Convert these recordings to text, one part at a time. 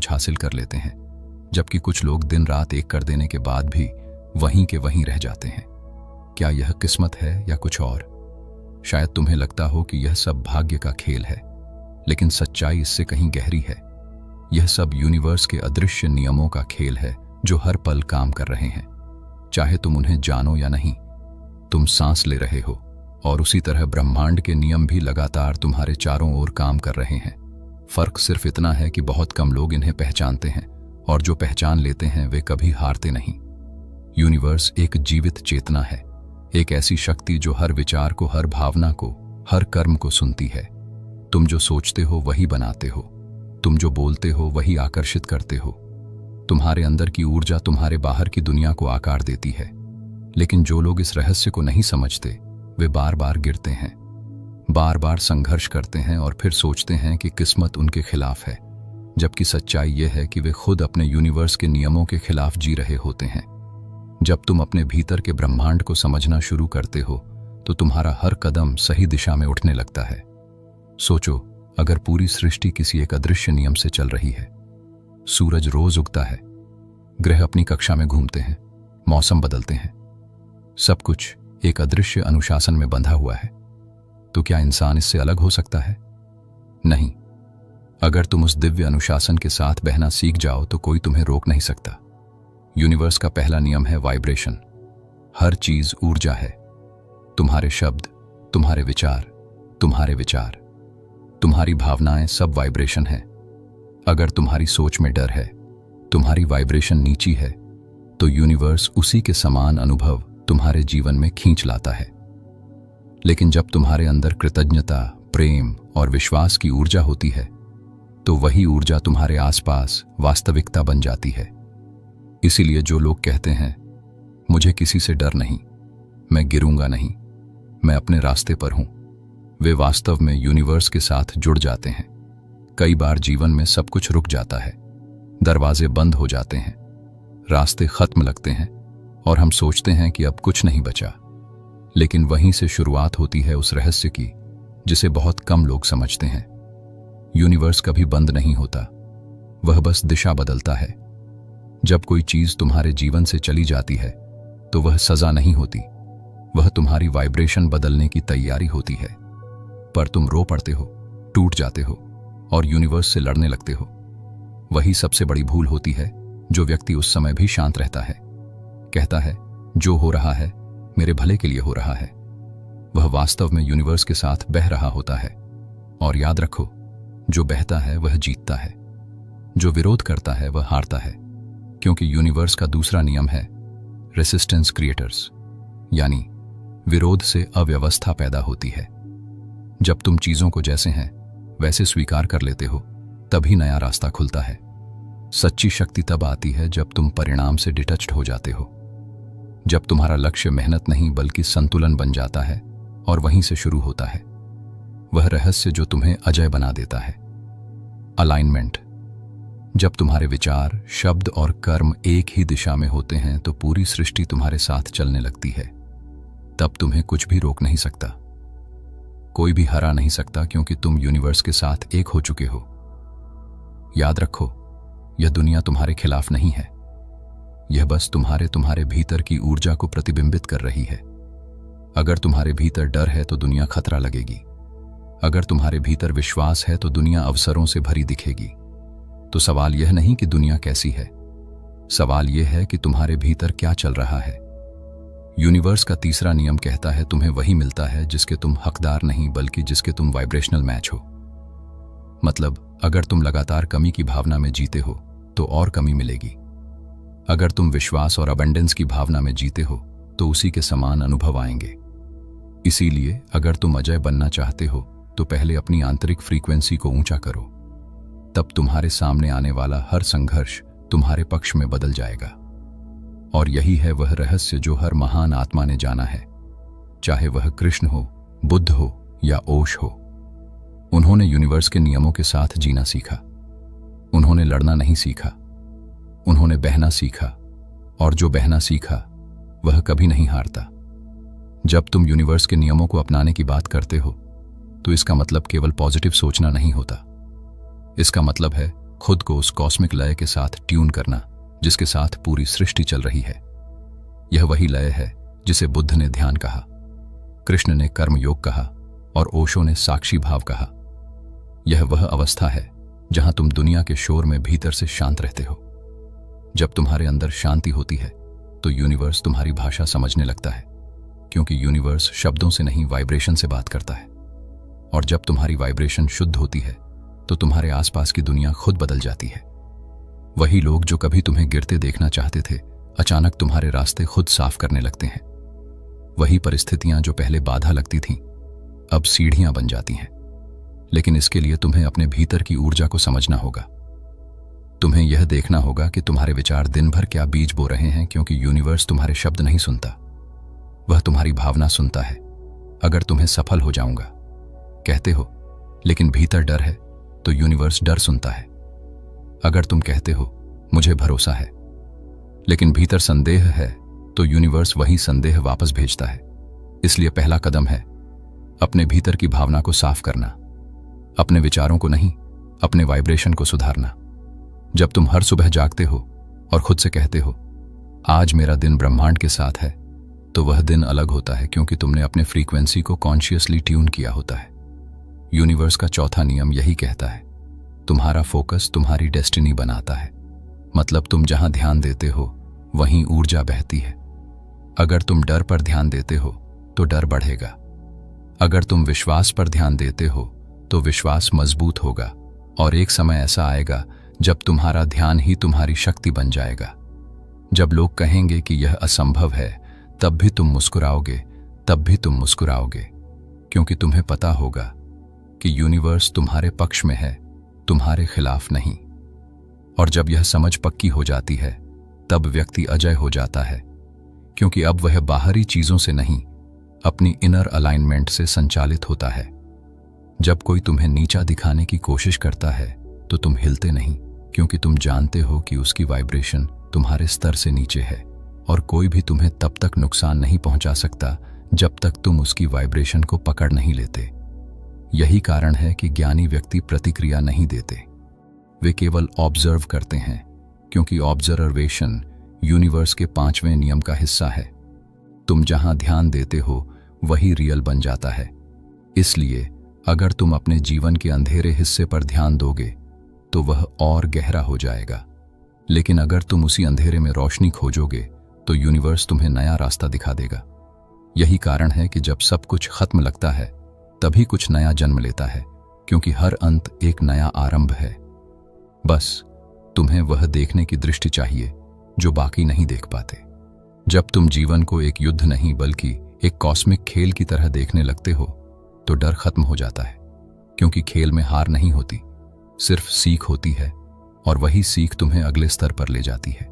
कुछ हासिल कर लेते हैं, जबकि कुछ लोग दिन रात एक कर देने के बाद भी वहीं के वहीं रह जाते हैं। क्या यह किस्मत है या कुछ और? शायद तुम्हें लगता हो कि यह सब भाग्य का खेल है, लेकिन सच्चाई इससे कहीं गहरी है। यह सब यूनिवर्स के अदृश्य नियमों का खेल है जो हर पल काम कर रहे हैं, चाहे तुम उन्हें जानो या नहीं। तुम सांस ले रहे हो और उसी तरह ब्रह्मांड के नियम भी लगातार तुम्हारे चारों ओर काम कर रहे हैं। फर्क सिर्फ इतना है कि बहुत कम लोग इन्हें पहचानते हैं, और जो पहचान लेते हैं वे कभी हारते नहीं। यूनिवर्स एक जीवित चेतना है, एक ऐसी शक्ति जो हर विचार को, हर भावना को, हर कर्म को सुनती है। तुम जो सोचते हो वही बनाते हो, तुम जो बोलते हो वही आकर्षित करते हो। तुम्हारे अंदर की ऊर्जा तुम्हारे बाहर की दुनिया को आकार देती है। लेकिन जो लोग इस रहस्य को नहीं समझते वे बार बार गिरते हैं, बार बार संघर्ष करते हैं और फिर सोचते हैं कि किस्मत उनके खिलाफ है, जबकि सच्चाई यह है कि वे खुद अपने यूनिवर्स के नियमों के खिलाफ जी रहे होते हैं। जब तुम अपने भीतर के ब्रह्मांड को समझना शुरू करते हो तो तुम्हारा हर कदम सही दिशा में उठने लगता है। सोचो, अगर पूरी सृष्टि किसी एक अदृश्य नियम से चल रही है, सूरज रोज उगता है, ग्रह अपनी कक्षा में घूमते हैं, मौसम बदलते हैं, सब कुछ एक अदृश्य अनुशासन में बंधा हुआ है, तो क्या इंसान इससे अलग हो सकता है? नहीं। अगर तुम उस दिव्य अनुशासन के साथ बहना सीख जाओ तो कोई तुम्हें रोक नहीं सकता। यूनिवर्स का पहला नियम है वाइब्रेशन। हर चीज ऊर्जा है। तुम्हारे शब्द, तुम्हारे विचार, तुम्हारी भावनाएं सब वाइब्रेशन है। अगर तुम्हारी सोच में डर है, तुम्हारी वाइब्रेशन नीची है, तो यूनिवर्स उसी के समान अनुभव तुम्हारे जीवन में खींच लाता है। लेकिन जब तुम्हारे अंदर कृतज्ञता, प्रेम और विश्वास की ऊर्जा होती है, तो वही ऊर्जा तुम्हारे आसपास वास्तविकता बन जाती है। इसीलिए जो लोग कहते हैं, मुझे किसी से डर नहीं, मैं गिरूंगा नहीं, मैं अपने रास्ते पर हूं, वे वास्तव में यूनिवर्स के साथ जुड़ जाते हैं। कई बार जीवन में सब कुछ रुक जाता है, दरवाजे बंद हो जाते हैं, रास्ते खत्म लगते हैं और हम सोचते हैं कि अब कुछ नहीं बचा। लेकिन वहीं से शुरुआत होती है उस रहस्य की जिसे बहुत कम लोग समझते हैं। यूनिवर्स कभी बंद नहीं होता, वह बस दिशा बदलता है। जब कोई चीज तुम्हारे जीवन से चली जाती है तो वह सजा नहीं होती, वह तुम्हारी वाइब्रेशन बदलने की तैयारी होती है। पर तुम रो पड़ते हो, टूट जाते हो और यूनिवर्स से लड़ने लगते हो। वही सबसे बड़ी भूल होती है। जो व्यक्ति उस समय भी शांत रहता है, कहता है जो हो रहा है मेरे भले के लिए हो रहा है, वह वास्तव में यूनिवर्स के साथ बह रहा होता है। और याद रखो, जो बहता है वह जीतता है, जो विरोध करता है वह हारता है। क्योंकि यूनिवर्स का दूसरा नियम है रेसिस्टेंस क्रिएटर्स, यानी विरोध से अव्यवस्था पैदा होती है। जब तुम चीजों को जैसे हैं वैसे स्वीकार कर लेते हो, तभी नया रास्ता खुलता है। सच्ची शक्ति तब आती है जब तुम परिणाम से डिटच्ड हो जाते हो, जब तुम्हारा लक्ष्य मेहनत नहीं बल्कि संतुलन बन जाता है। और वहीं से शुरू होता है वह रहस्य जो तुम्हें अजय बना देता है, अलाइनमेंट। जब तुम्हारे विचार, शब्द और कर्म एक ही दिशा में होते हैं तो पूरी सृष्टि तुम्हारे साथ चलने लगती है। तब तुम्हें कुछ भी रोक नहीं सकता, कोई भी हरा नहीं सकता, क्योंकि तुम यूनिवर्स के साथ एक हो चुके हो। याद रखो, यह दुनिया तुम्हारे खिलाफ नहीं है, यह बस तुम्हारे भीतर की ऊर्जा को प्रतिबिंबित कर रही है। अगर तुम्हारे भीतर डर है तो दुनिया खतरा लगेगी, अगर तुम्हारे भीतर विश्वास है तो दुनिया अवसरों से भरी दिखेगी। तो सवाल यह नहीं कि दुनिया कैसी है, सवाल यह है कि तुम्हारे भीतर क्या चल रहा है। यूनिवर्स का तीसरा नियम कहता है तुम्हें वही मिलता है जिसके तुम हकदार नहीं बल्कि जिसके तुम वाइब्रेशनल मैच हो। मतलब, अगर तुम लगातार कमी की भावना में जीते हो तो और कमी मिलेगी। अगर तुम विश्वास और अबंडेंस की भावना में जीते हो तो उसी के समान अनुभव आएंगे। इसीलिए अगर तुम अजय बनना चाहते हो तो पहले अपनी आंतरिक फ्रीक्वेंसी को ऊंचा करो, तब तुम्हारे सामने आने वाला हर संघर्ष तुम्हारे पक्ष में बदल जाएगा। और यही है वह रहस्य जो हर महान आत्मा ने जाना है, चाहे वह कृष्ण हो, बुद्ध हो या ओश हो। उन्होंने यूनिवर्स के नियमों के साथ जीना सीखा। उन्होंने लड़ना नहीं सीखा, उन्होंने बहना सीखा। और जो बहना सीखा वह कभी नहीं हारता। जब तुम यूनिवर्स के नियमों को अपनाने की बात करते हो तो इसका मतलब केवल पॉजिटिव सोचना नहीं होता। इसका मतलब है खुद को उस कॉस्मिक लय के साथ ट्यून करना जिसके साथ पूरी सृष्टि चल रही है। यह वही लय है जिसे बुद्ध ने ध्यान कहा, कृष्ण ने कर्म योग कहा और ओशो ने साक्षी भाव कहा। यह वह अवस्था है जहां तुम दुनिया के शोर में भीतर से शांत रहते हो। जब तुम्हारे अंदर शांति होती है तो यूनिवर्स तुम्हारी भाषा समझने लगता है, क्योंकि यूनिवर्स शब्दों से नहीं वाइब्रेशन से बात करता है। और जब तुम्हारी वाइब्रेशन शुद्ध होती है तो तुम्हारे आसपास की दुनिया खुद बदल जाती है। वही लोग जो कभी तुम्हें गिरते देखना चाहते थे अचानक तुम्हारे रास्ते खुद साफ करने लगते हैं। वही परिस्थितियां जो पहले बाधा लगती थीं अब सीढ़ियां बन जाती हैं। लेकिन इसके लिए तुम्हें अपने भीतर की ऊर्जा को समझना होगा। तुम्हें यह देखना होगा कि तुम्हारे विचार दिन भर क्या बीज बो रहे हैं, क्योंकि यूनिवर्स तुम्हारे शब्द नहीं सुनता, वह तुम्हारी भावना सुनता है। अगर तुम्हें सफल हो जाऊंगा कहते हो लेकिन भीतर डर है तो यूनिवर्स डर सुनता है। अगर तुम कहते हो मुझे भरोसा है लेकिन भीतर संदेह है तो यूनिवर्स वही संदेह वापस भेजता है। इसलिए पहला कदम है अपने भीतर की भावना को साफ करना, अपने विचारों को नहीं, अपने वाइब्रेशन को सुधारना। जब तुम हर सुबह जागते हो और खुद से कहते हो आज मेरा दिन ब्रह्मांड के साथ है, तो वह दिन अलग होता है, क्योंकि तुमने अपने फ्रीक्वेंसी को कॉन्शियसली ट्यून किया होता है। यूनिवर्स का चौथा नियम यही कहता है, तुम्हारा फोकस तुम्हारी डेस्टिनी बनाता है। मतलब तुम जहां ध्यान देते हो वहीं ऊर्जा बहती है। अगर तुम डर पर ध्यान देते हो तो डर बढ़ेगा। अगर तुम विश्वास पर ध्यान देते हो तो विश्वास मजबूत होगा। और एक समय ऐसा आएगा जब तुम्हारा ध्यान ही तुम्हारी शक्ति बन जाएगा। जब लोग कहेंगे कि यह असंभव है तब भी तुम मुस्कुराओगे, क्योंकि तुम्हें पता होगा कि यूनिवर्स तुम्हारे पक्ष में है, तुम्हारे खिलाफ नहीं। और जब यह समझ पक्की हो जाती है तब व्यक्ति अजय हो जाता है, क्योंकि अब वह बाहरी चीजों से नहीं अपनी इनर अलाइनमेंट से संचालित होता है। जब कोई तुम्हें नीचा दिखाने की कोशिश करता है तो तुम हिलते नहीं, क्योंकि तुम जानते हो कि उसकी वाइब्रेशन तुम्हारे स्तर से नीचे है और कोई भी तुम्हें तब तक नुकसान नहीं पहुंचा सकता जब तक तुम उसकी वाइब्रेशन को पकड़ नहीं लेते। यही कारण है कि ज्ञानी व्यक्ति प्रतिक्रिया नहीं देते, वे केवल ऑब्जर्व करते हैं, क्योंकि ऑब्जर्वेशन यूनिवर्स के 5वें नियम का हिस्सा है। तुम जहां ध्यान देते हो वही रियल बन जाता है। इसलिए अगर तुम अपने जीवन के अंधेरे हिस्से पर ध्यान दोगे तो वह और गहरा हो जाएगा, लेकिन अगर तुम उसी अंधेरे में रोशनी खोजोगे तो यूनिवर्स तुम्हें नया रास्ता दिखा देगा। यही कारण है कि जब सब कुछ खत्म लगता है तभी कुछ नया जन्म लेता है, क्योंकि हर अंत एक नया आरंभ है। बस तुम्हें वह देखने की दृष्टि चाहिए जो बाकी नहीं देख पाते। जब तुम जीवन को एक युद्ध नहीं बल्कि एक कॉस्मिक खेल की तरह देखने लगते हो तो डर खत्म हो जाता है, क्योंकि खेल में हार नहीं होती, सिर्फ सीख होती है, और वही सीख तुम्हें अगले स्तर पर ले जाती है।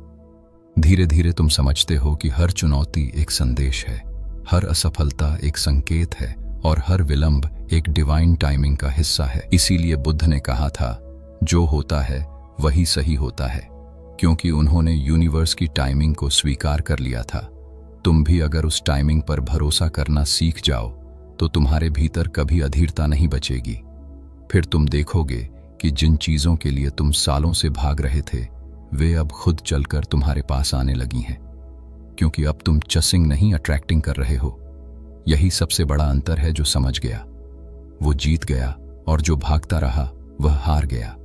धीरे धीरे तुम समझते हो कि हर चुनौती एक संदेश है, हर असफलता एक संकेत है और हर विलंब एक डिवाइन टाइमिंग का हिस्सा है। इसीलिए बुद्ध ने कहा था जो होता है वही सही होता है, क्योंकि उन्होंने यूनिवर्स की टाइमिंग को स्वीकार कर लिया था। तुम भी अगर उस टाइमिंग पर भरोसा करना सीख जाओ तो तुम्हारे भीतर कभी अधीरता नहीं बचेगी। फिर तुम देखोगे कि जिन चीजों के लिए तुम सालों से भाग रहे थे वे अब खुद चलकर तुम्हारे पास आने लगी हैं, क्योंकि अब तुम चसिंग नहीं अट्रैक्टिंग कर रहे हो। यही सबसे बड़ा अंतर है। जो समझ गया वो जीत गया और जो भागता रहा वह हार गया।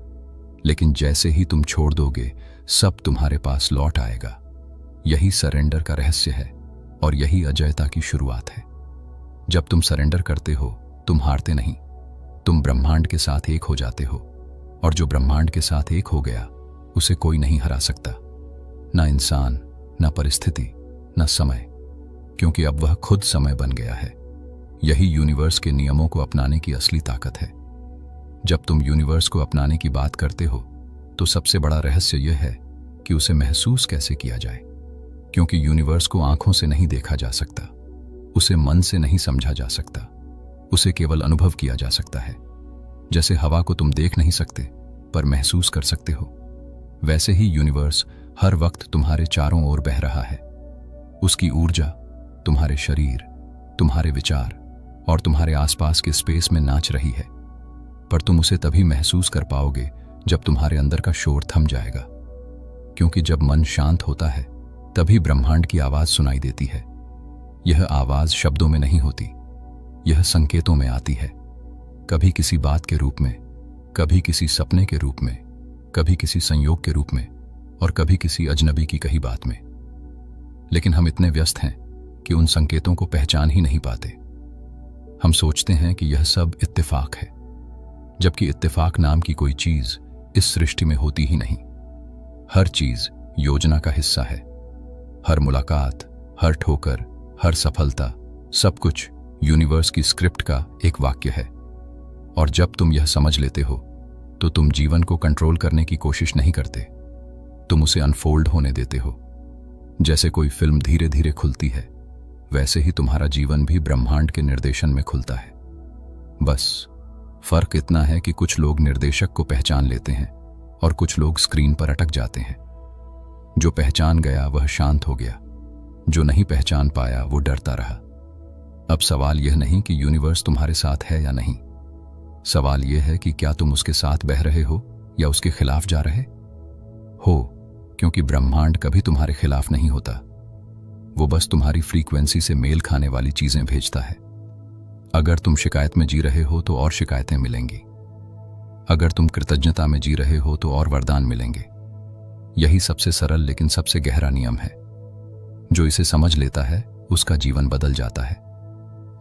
लेकिन जैसे ही तुम छोड़ दोगे सब तुम्हारे पास लौट आएगा। यही सरेंडर का रहस्य है और यही अजयता की शुरुआत है। जब तुम सरेंडर करते हो तुम हारते नहीं, तुम ब्रह्मांड के साथ एक हो जाते हो, और जो ब्रह्मांड के साथ एक हो गया उसे कोई नहीं हरा सकता, ना इंसान, ना परिस्थिति, ना समय, क्योंकि अब वह खुद समय बन गया है। यही यूनिवर्स के नियमों को अपनाने की असली ताकत है। जब तुम यूनिवर्स को अपनाने की बात करते हो तो सबसे बड़ा रहस्य यह है कि उसे महसूस कैसे किया जाए, क्योंकि यूनिवर्स को आंखों से नहीं देखा जा सकता, उसे मन से नहीं समझा जा सकता, उसे केवल अनुभव किया जा सकता है। जैसे हवा को तुम देख नहीं सकते पर महसूस कर सकते हो, वैसे ही यूनिवर्स हर वक्त तुम्हारे चारों ओर बह रहा है। उसकी ऊर्जा तुम्हारे शरीर, तुम्हारे विचार और तुम्हारे आसपास के स्पेस में नाच रही है, पर तुम उसे तभी महसूस कर पाओगे जब तुम्हारे अंदर का शोर थम जाएगा, क्योंकि जब मन शांत होता है तभी ब्रह्मांड की आवाज सुनाई देती है। यह आवाज शब्दों में नहीं होती, यह संकेतों में आती है। कभी किसी बात के रूप में, कभी किसी सपने के रूप में, कभी किसी संयोग के रूप में, और कभी किसी अजनबी की कही बात में। लेकिन हम इतने व्यस्त हैं कि उन संकेतों को पहचान ही नहीं पाते। हम सोचते हैं कि यह सब इत्तेफाक है, जबकि इत्तेफाक नाम की कोई चीज इस सृष्टि में होती ही नहीं। हर चीज योजना का हिस्सा है। हर मुलाकात, हर ठोकर, हर सफलता, सब कुछ यूनिवर्स की स्क्रिप्ट का एक वाक्य है। और जब तुम यह समझ लेते हो तो तुम जीवन को कंट्रोल करने की कोशिश नहीं करते, तुम उसे अनफोल्ड होने देते हो। जैसे कोई फिल्म धीरे धीरे खुलती है, वैसे ही तुम्हारा जीवन भी ब्रह्मांड के निर्देशन में खुलता है। बस फर्क इतना है कि कुछ लोग निर्देशक को पहचान लेते हैं और कुछ लोग स्क्रीन पर अटक जाते हैं। जो पहचान गया वह शांत हो गया, जो नहीं पहचान पाया वो डरता रहा। अब सवाल यह नहीं कि यूनिवर्स तुम्हारे साथ है या नहीं, सवाल यह है कि क्या तुम उसके साथ बह रहे हो या उसके खिलाफ जा रहे हो। क्योंकि ब्रह्मांड कभी तुम्हारे खिलाफ नहीं होता, वो बस तुम्हारी फ्रीक्वेंसी से मेल खाने वाली चीजें भेजता है। अगर तुम शिकायत में जी रहे हो तो और शिकायतें मिलेंगी, अगर तुम कृतज्ञता में जी रहे हो तो और वरदान मिलेंगे। यही सबसे सरल लेकिन सबसे गहरा नियम है। जो इसे समझ लेता है उसका जीवन बदल जाता है,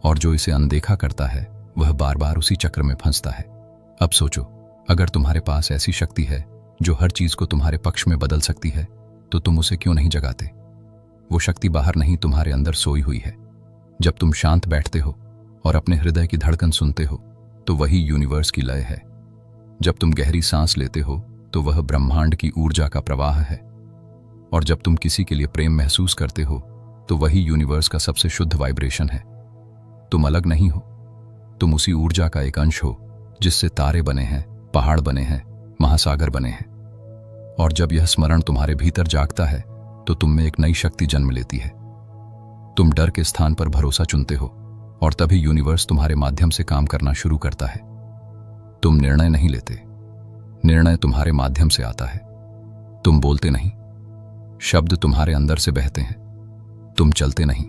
और जो इसे अनदेखा करता है वह बार बार उसी चक्र में फंसता है। अब सोचो, अगर तुम्हारे पास ऐसी शक्ति है जो हर चीज को तुम्हारे पक्ष में बदल सकती है, तो तुम उसे क्यों नहीं जगाते। वो शक्ति बाहर नहीं, तुम्हारे अंदर सोई हुई है। जब तुम शांत बैठते हो और अपने हृदय की धड़कन सुनते हो तो वही यूनिवर्स की लय है। जब तुम गहरी सांस लेते हो तो वह ब्रह्मांड की ऊर्जा का प्रवाह है, और जब तुम किसी के लिए प्रेम महसूस करते हो तो वही यूनिवर्स का सबसे शुद्ध वाइब्रेशन है। तुम अलग नहीं हो, तुम उसी ऊर्जा का एक अंश हो जिससे तारे बने हैं, पहाड़ बने हैं, महासागर बने हैं। और जब यह स्मरण तुम्हारे भीतर जागता है तो तुम में एक नई शक्ति जन्म लेती है। तुम डर के स्थान पर भरोसा चुनते हो, और तभी यूनिवर्स तुम्हारे माध्यम से काम करना शुरू करता है। तुम निर्णय नहीं लेते, निर्णय तुम्हारे माध्यम से आता है। तुम बोलते नहीं, शब्द तुम्हारे अंदर से बहते हैं। तुम चलते नहीं,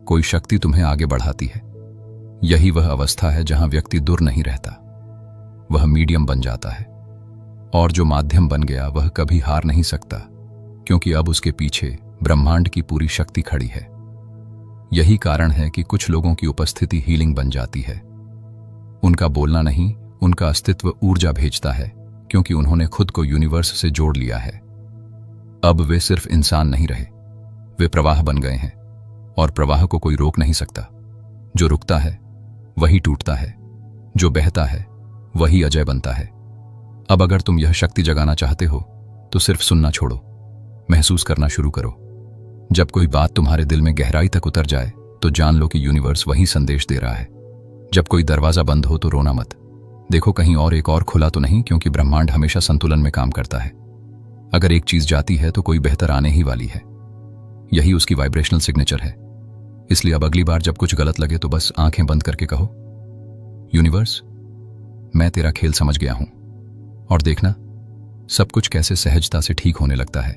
कोई शक्ति तुम्हें आगे बढ़ाती है। यही वह अवस्था है जहां व्यक्ति दूर नहीं रहता, वह मीडियम बन जाता है। और जो माध्यम बन गया वह कभी हार नहीं सकता, क्योंकि अब उसके पीछे ब्रह्मांड की पूरी शक्ति खड़ी है। यही कारण है कि कुछ लोगों की उपस्थिति हीलिंग बन जाती है। उनका बोलना नहीं, उनका अस्तित्व ऊर्जा भेजता है, क्योंकि उन्होंने खुद को यूनिवर्स से जोड़ लिया है। अब वे सिर्फ इंसान नहीं रहे, वे प्रवाह बन गए हैं, और प्रवाह को कोई रोक नहीं सकता। जो रुकता है वही टूटता है, जो बहता है वही अजय बनता है। अब अगर तुम यह शक्ति जगाना चाहते हो तो सिर्फ सुनना छोड़ो, महसूस करना शुरू करो। जब कोई बात तुम्हारे दिल में गहराई तक उतर जाए तो जान लो कि यूनिवर्स वही संदेश दे रहा है। जब कोई दरवाजा बंद हो तो रोना मत, देखो कहीं और एक और खुला तो नहीं, क्योंकि ब्रह्मांड हमेशा संतुलन में काम करता है। अगर एक चीज जाती है तो कोई बेहतर आने ही वाली है। यही उसकी वाइब्रेशनल सिग्नेचर है। इसलिए अब अगली बार जब कुछ गलत लगे तो बस आंखें बंद करके कहो, यूनिवर्स मैं तेरा खेल समझ गया हूं। और देखना सब कुछ कैसे सहजता से ठीक होने लगता है,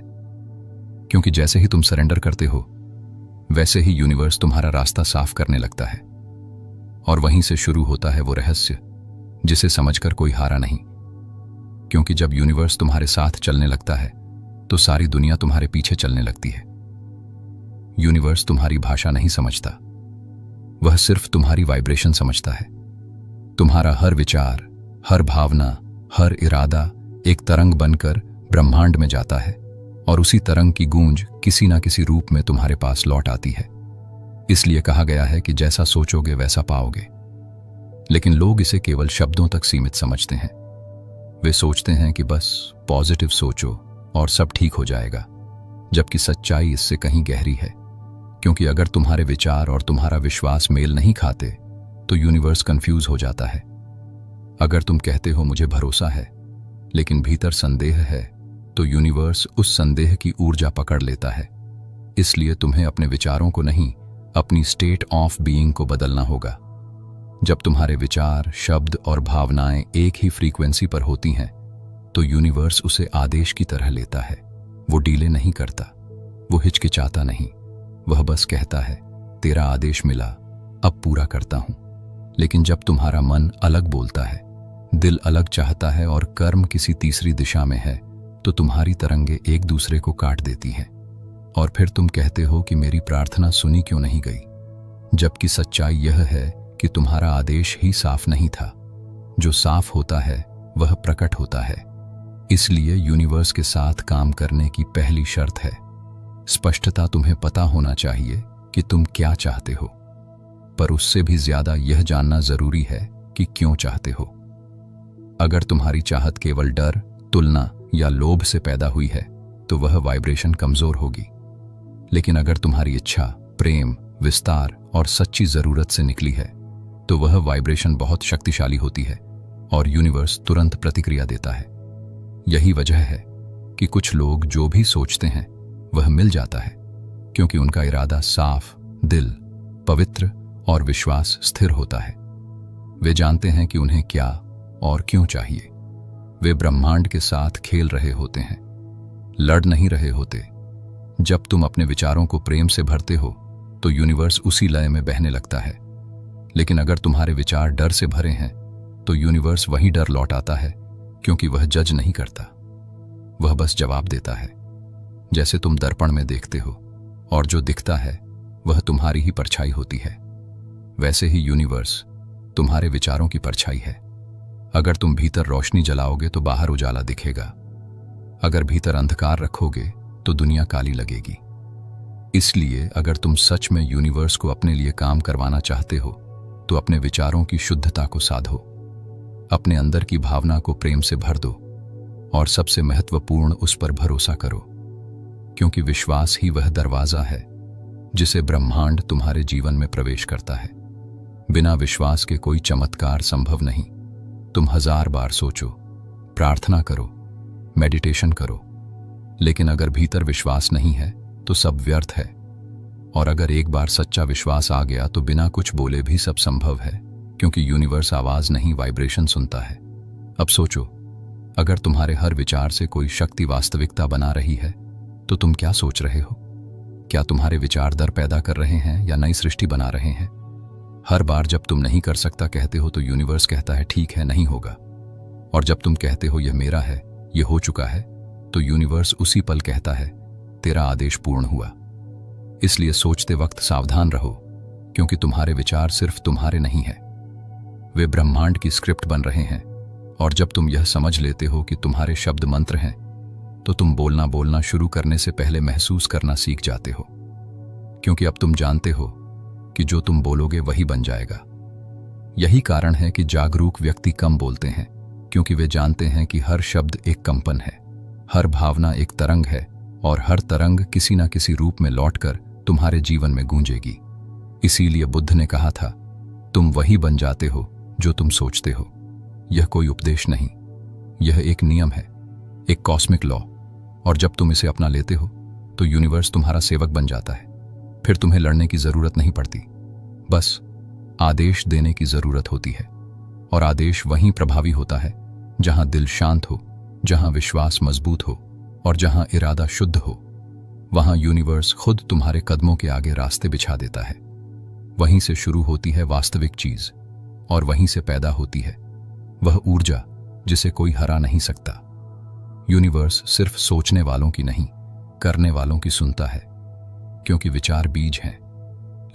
क्योंकि जैसे ही तुम सरेंडर करते हो वैसे ही यूनिवर्स तुम्हारा रास्ता साफ करने लगता है। और वहीं से शुरू होता है वो रहस्य जिसे समझकर कोई हारा नहीं, क्योंकि जब यूनिवर्स तुम्हारे साथ चलने लगता है तो सारी दुनिया तुम्हारे पीछे चलने लगती है। यूनिवर्स तुम्हारी भाषा नहीं समझता, वह सिर्फ तुम्हारी वाइब्रेशन समझता है। तुम्हारा हर विचार, हर भावना, हर इरादा एक तरंग बनकर ब्रह्मांड में जाता है, और उसी तरंग की गूंज किसी ना किसी रूप में तुम्हारे पास लौट आती है। इसलिए कहा गया है कि जैसा सोचोगे वैसा पाओगे। लेकिन लोग इसे केवल शब्दों तक सीमित समझते हैं। वे सोचते हैं कि बस पॉजिटिव सोचो और सब ठीक हो जाएगा, जबकि सच्चाई इससे कहीं गहरी है। क्योंकि अगर तुम्हारे विचार और तुम्हारा विश्वास मेल नहीं खाते तो यूनिवर्स कंफ्यूज हो जाता है। अगर तुम कहते हो मुझे भरोसा है लेकिन भीतर संदेह है, तो यूनिवर्स उस संदेह की ऊर्जा पकड़ लेता है। इसलिए तुम्हें अपने विचारों को नहीं, अपनी स्टेट ऑफ बीइंग को बदलना होगा। जब तुम्हारे विचार, शब्द और भावनाएं एक ही फ्रीक्वेंसी पर होती हैं तो यूनिवर्स उसे आदेश की तरह लेता है। वो डीले नहीं करता, वो हिचकिचाता नहीं, वह बस कहता है तेरा आदेश मिला, अब पूरा करता हूं। लेकिन जब तुम्हारा मन अलग बोलता है, दिल अलग चाहता है और कर्म किसी तीसरी दिशा में है, तो तुम्हारी तरंगे एक दूसरे को काट देती हैं। और फिर तुम कहते हो कि मेरी प्रार्थना सुनी क्यों नहीं गई, जबकि सच्चाई यह है कि तुम्हारा आदेश ही साफ नहीं था। जो साफ होता है वह प्रकट होता है। इसलिए यूनिवर्स के साथ काम करने की पहली शर्त है स्पष्टता। तुम्हें पता होना चाहिए कि तुम क्या चाहते हो, पर उससे भी ज्यादा यह जानना जरूरी है कि क्यों चाहते हो। अगर तुम्हारी चाहत केवल डर, तुलना या लोभ से पैदा हुई है तो वह वाइब्रेशन कमजोर होगी। लेकिन अगर तुम्हारी इच्छा, प्रेम, विस्तार और सच्ची जरूरत से निकली है तो वह वाइब्रेशन बहुत शक्तिशाली होती है और यूनिवर्स तुरंत प्रतिक्रिया देता है। यही वजह है कि कुछ लोग जो भी सोचते हैं वह मिल जाता है, क्योंकि उनका इरादा साफ, दिल पवित्र और विश्वास स्थिर होता है। वे जानते हैं कि उन्हें क्या और क्यों चाहिए। वे ब्रह्मांड के साथ खेल रहे होते हैं, लड़ नहीं रहे होते। जब तुम अपने विचारों को प्रेम से भरते हो तो यूनिवर्स उसी लय में बहने लगता है। लेकिन अगर तुम्हारे विचार डर से भरे हैं तो यूनिवर्स वही डर लौट आता है, क्योंकि वह जज नहीं करता, वह बस जवाब देता है। जैसे तुम दर्पण में देखते हो और जो दिखता है वह तुम्हारी ही परछाई होती है, वैसे ही यूनिवर्स तुम्हारे विचारों की परछाई है। अगर तुम भीतर रोशनी जलाओगे तो बाहर उजाला दिखेगा, अगर भीतर अंधकार रखोगे तो दुनिया काली लगेगी। इसलिए अगर तुम सच में यूनिवर्स को अपने लिए काम करवाना चाहते हो तो अपने विचारों की शुद्धता को साधो, अपने अंदर की भावना को प्रेम से भर दो और सबसे महत्वपूर्ण उस पर भरोसा करो, क्योंकि विश्वास ही वह दरवाजा है जिसे ब्रह्मांड तुम्हारे जीवन में प्रवेश करता है। बिना विश्वास के कोई चमत्कार संभव नहीं। तुम 1000 बार सोचो, प्रार्थना करो, मेडिटेशन करो, लेकिन अगर भीतर विश्वास नहीं है तो सब व्यर्थ है। और अगर एक बार सच्चा विश्वास आ गया तो बिना कुछ बोले भी सब संभव है, क्योंकि यूनिवर्स आवाज नहीं वाइब्रेशन सुनता है। अब सोचो, अगर तुम्हारे हर विचार से कोई शक्ति वास्तविकता बना रही है तो तुम क्या सोच रहे हो? क्या तुम्हारे विचार डर पैदा कर रहे हैं या नई सृष्टि बना रहे हैं? हर बार जब तुम नहीं कर सकता कहते हो तो यूनिवर्स कहता है ठीक है, नहीं होगा। और जब तुम कहते हो यह मेरा है, यह हो चुका है, तो यूनिवर्स उसी पल कहता है तेरा आदेश पूर्ण हुआ। इसलिए सोचते वक्त सावधान रहो, क्योंकि तुम्हारे विचार सिर्फ तुम्हारे नहीं हैं, वे ब्रह्मांड की स्क्रिप्ट बन रहे हैं। और जब तुम यह समझ लेते हो कि तुम्हारे शब्द मंत्र हैं तो तुम बोलना शुरू करने से पहले महसूस करना सीख जाते हो, क्योंकि अब तुम जानते हो कि जो तुम बोलोगे वही बन जाएगा। यही कारण है कि जागरूक व्यक्ति कम बोलते हैं, क्योंकि वे जानते हैं कि हर शब्द एक कंपन है, हर भावना एक तरंग है और हर तरंग किसी न किसी रूप में लौटकर तुम्हारे जीवन में गूंजेगी। इसीलिए बुद्ध ने कहा था, तुम वही बन जाते हो जो तुम सोचते हो। यह कोई उपदेश नहीं, यह एक नियम है, एक कॉस्मिक लॉ। और जब तुम इसे अपना लेते हो तो यूनिवर्स तुम्हारा सेवक बन जाता है। फिर तुम्हें लड़ने की जरूरत नहीं पड़ती, बस आदेश देने की जरूरत होती है। और आदेश वहीं प्रभावी होता है जहां दिल शांत हो, जहां विश्वास मजबूत हो और जहां इरादा शुद्ध हो। वहां यूनिवर्स खुद तुम्हारे कदमों के आगे रास्ते बिछा देता है। वहीं से शुरू होती है वास्तविक चीज और वहीं से पैदा होती है वह ऊर्जा जिसे कोई हरा नहीं सकता। यूनिवर्स सिर्फ सोचने वालों की नहीं, करने वालों की सुनता है, क्योंकि विचार बीज हैं,